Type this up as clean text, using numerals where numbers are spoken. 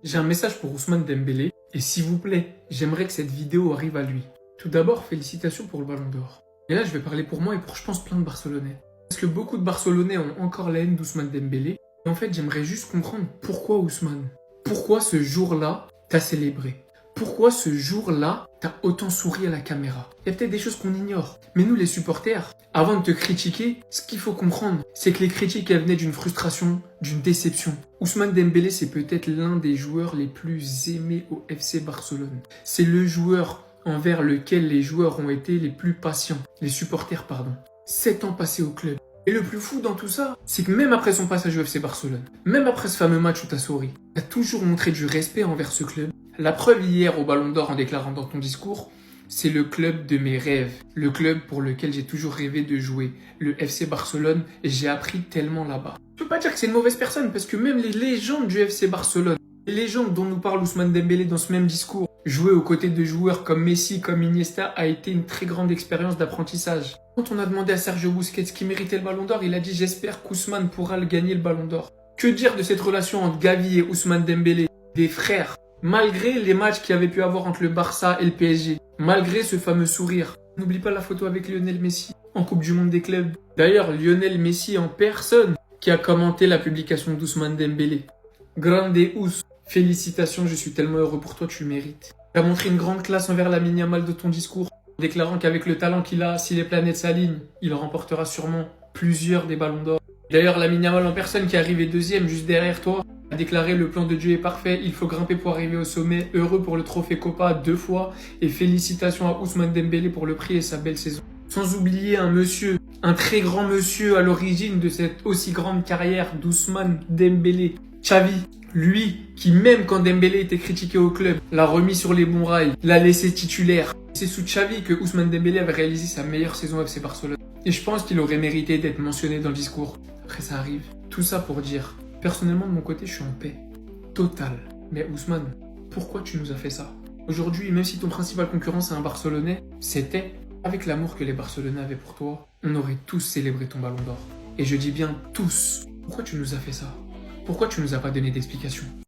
J'ai un message pour Ousmane Dembélé et s'il vous plaît, j'aimerais que cette vidéo arrive à lui. Tout d'abord, félicitations pour le Ballon d'Or. Et là, je vais parler pour moi et pour, je pense, plein de Barcelonais. Parce que beaucoup de Barcelonais ont encore la haine d'Ousmane Dembélé. Et en fait, j'aimerais juste comprendre pourquoi Ousmane. Pourquoi ce jour-là, t'as célébré? Pourquoi ce jour-là, t'as autant souri à la caméra? Il y a peut-être des choses qu'on ignore. Mais nous, les supporters, avant de te critiquer, ce qu'il faut comprendre, c'est que les critiques, elles venaient d'une frustration, d'une déception. Ousmane Dembélé, c'est peut-être l'un des joueurs les plus aimés au FC Barcelone. C'est le joueur envers lequel les joueurs ont été les plus patients. Les supporters, pardon. 7 ans passés au club. Et le plus fou dans tout ça, c'est que même après son passage au FC Barcelone, même après ce fameux match où t'as souri, t'as toujours montré du respect envers ce club. La preuve hier au Ballon d'Or en déclarant dans ton discours, c'est le club de mes rêves, le club pour lequel j'ai toujours rêvé de jouer, le FC Barcelone, et j'ai appris tellement là-bas. Je peux pas dire que c'est une mauvaise personne, parce que même les légendes du FC Barcelone, les légendes dont nous parle Ousmane Dembélé dans ce même discours, jouer aux côtés de joueurs comme Messi, comme Iniesta, a été une très grande expérience d'apprentissage. Quand on a demandé à Sergio Busquets qui méritait le Ballon d'Or, il a dit « J'espère qu'Ousmane pourra le gagner le Ballon d'Or ». Que dire de cette relation entre Gavi et Ousmane Dembélé, des frères? Malgré les matchs qu'il y avait pu avoir entre le Barça et le PSG, malgré ce fameux sourire, n'oublie pas la photo avec Lionel Messi en Coupe du Monde des clubs. D'ailleurs, Lionel Messi en personne qui a commenté la publication d'Ousmane Dembélé. Grande Ous, félicitations, je suis tellement heureux pour toi, tu le mérites. Tu as montré une grande classe envers Lamine Yamal de ton discours, déclarant qu'avec le talent qu'il a, si les planètes s'alignent, il remportera sûrement plusieurs des ballons d'or. D'ailleurs, Lamine Yamal en personne qui est arrivé deuxième juste derrière toi, a déclaré le plan de Dieu est parfait, il faut grimper pour arriver au sommet, heureux pour le trophée Copa 2 fois et félicitations à Ousmane Dembélé pour le prix et sa belle saison. Sans oublier un monsieur, un très grand monsieur à l'origine de cette aussi grande carrière d'Ousmane Dembélé, Xavi. Lui qui même quand Dembélé était critiqué au club, l'a remis sur les bons rails, l'a laissé titulaire. C'est sous Xavi que Ousmane Dembélé avait réalisé sa meilleure saison FC Barcelone. Et je pense qu'il aurait mérité d'être mentionné dans le discours. Après ça arrive. Tout ça pour dire, personnellement de mon côté je suis en paix. Totale. Mais Ousmane, pourquoi tu nous as fait ça? Aujourd'hui, même si ton principal concurrent c'est un Barcelonais, c'était avec l'amour que les Barcelonais avaient pour toi, on aurait tous célébré ton Ballon d'Or. Et je dis bien tous. Pourquoi tu nous as fait ça? Pourquoi tu nous as pas donné d'explication?